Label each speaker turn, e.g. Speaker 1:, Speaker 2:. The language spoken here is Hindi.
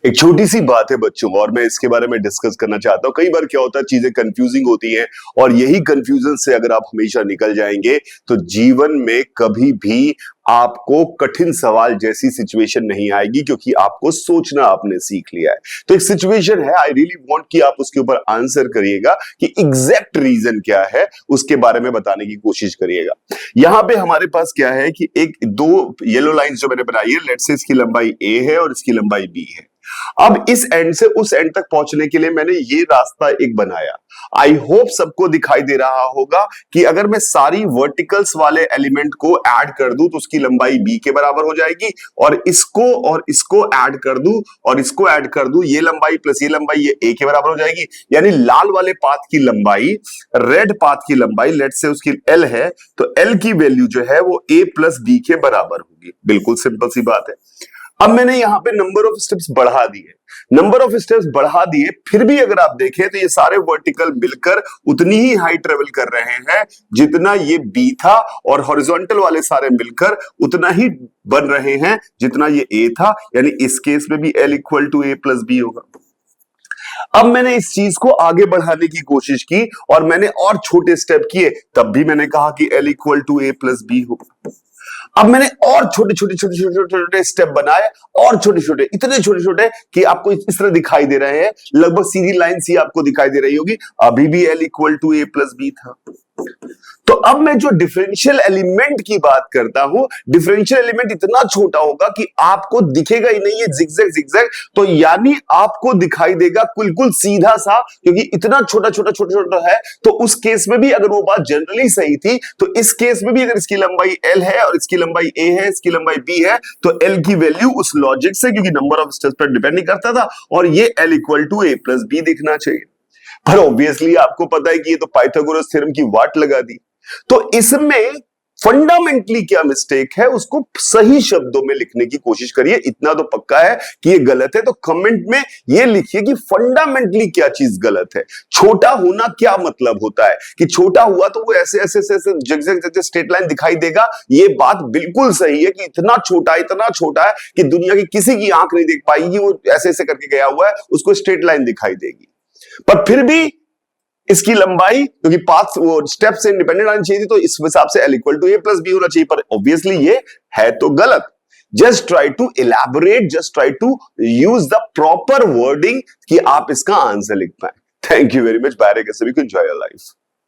Speaker 1: एक छोटी सी बात है बच्चों, और मैं इसके बारे में डिस्कस करना चाहता हूं। कई बार क्या होता है, चीजें कंफ्यूजिंग होती हैं, और यही कंफ्यूजन से अगर आप हमेशा निकल जाएंगे तो जीवन में कभी भी आपको कठिन सवाल जैसी सिचुएशन नहीं आएगी, क्योंकि आपको सोचना आपने सीख लिया है। तो एक सिचुएशन है, आई रियली वांट कि आप उसके ऊपर आंसर करिएगा कि एग्जैक्ट रीजन क्या है, उसके बारे में बताने की कोशिश करिएगा। यहां पे हमारे पास क्या है कि एक दो येलो लाइंस जो मैंने बनाई है, लेट्स से इसकी लंबाई ए है और इसकी लंबाई बी है। अब इस एंड से उस एंड तक पहुंचने के लिए मैंने ये रास्ता एक बनाया। आई होप सबको दिखाई दे रहा होगा कि अगर मैं सारी वर्टिकल्स वाले एलिमेंट को ऐड कर दूं तो उसकी लंबाई बी के बराबर हो जाएगी, और इसको ऐड कर दूं और इसको ऐड कर दूं, ये लंबाई प्लस ये लंबाई ये ए के बराबर हो जाएगी। यानी लाल वाले पाथ की लंबाई, रेड पाथ की लंबाई, लेट्स से उसकी एल है, तो एल की वैल्यू जो है वो ए प्लस बी के बराबर होगी। बिल्कुल सिंपल सी बात है। अब मैंने यहां पे नंबर ऑफ स्टेप्स बढ़ा दिए, नंबर ऑफ स्टेप्स बढ़ा दिए, फिर भी अगर आप देखें तो ये सारे वर्टिकल मिलकर उतनी ही हाइट ट्रेवल कर रहे हैं जितना ये बी था, और हॉरिजॉन्टल वाले सारे मिलकर उतना ही बन रहे हैं जितना ये ए था। यानी इस केस में भी L equal to A plus B होगा। अब मैंने इस चीज को आगे बढ़ाने की कोशिश की और मैंने और छोटे स्टेप किए, तब भी मैंने कहा कि L equal to A plus B होगा। अब मैंने और छोटे छोटे छोटे छोटे छोटे छोटे स्टेप बनाए, और छोटे छोटे, इतने छोटे छोटे कि आपको इस तरह दिखाई दे रहे हैं, लगभग सीधी लाइन सी आपको दिखाई दे रही होगी। अभी भी L equal to A plus B था। तो अब मैं जो डिफरेंशियल एलिमेंट की बात करता हूं, डिफरेंशियल एलिमेंट इतना छोटा होगा कि आपको दिखेगा ही नहीं, ये जिगजैग जिगजैग, तो यानी आपको दिखाई देगा बिल्कुल सीधा सा, क्योंकि इतना छोटा छोटा छोटा छोटा है। तो उस केस में भी अगर वो बात जनरली सही थी, तो इस केस में भी अगर इसकी लंबाई एल है और इसकी लंबाई ए है, इसकी लंबाई बी है, तो एल की वैल्यू उस लॉजिक से, क्योंकि नंबर ऑफ स्टेप्स पर डिपेंड नहीं करता था, और ये L equal to A plus B दिखना चाहिए। पर ऑब्वियसली आपको पता है कि ये तो पाइथागोरस थ्योरम की वाट लगा दी। तो इसमें फंडामेंटली क्या मिस्टेक है, उसको सही शब्दों में लिखने की कोशिश करिए। इतना तो पक्का है कि ये गलत है, तो कमेंट में ये लिखिए कि फंडामेंटली क्या चीज गलत है। छोटा होना क्या मतलब होता है कि छोटा हुआ तो वो ऐसे ऐसे ऐसे जग स्ट्रेट लाइन दिखाई देगा। ये बात बिल्कुल सही है कि इतना छोटा है कि दुनिया की किसी की आंख नहीं देख पाएगी, वो ऐसे ऐसे करके गया हुआ है, उसको स्ट्रेट लाइन दिखाई देगी। पर फिर भी इसकी लंबाई, क्योंकि पाथ वो स्टेप से इंडिपेंडेंट आनी चाहिए थी, तो इस हिसाब से L equal to A plus B होना चाहिए। पर ऑब्वियसली ये है तो गलत। Just try to elaborate, just try to use the proper wording कि आप इसका आंसर लिख पाए। Thank you very much. Bye, सभी को एंजॉय योर लाइफ।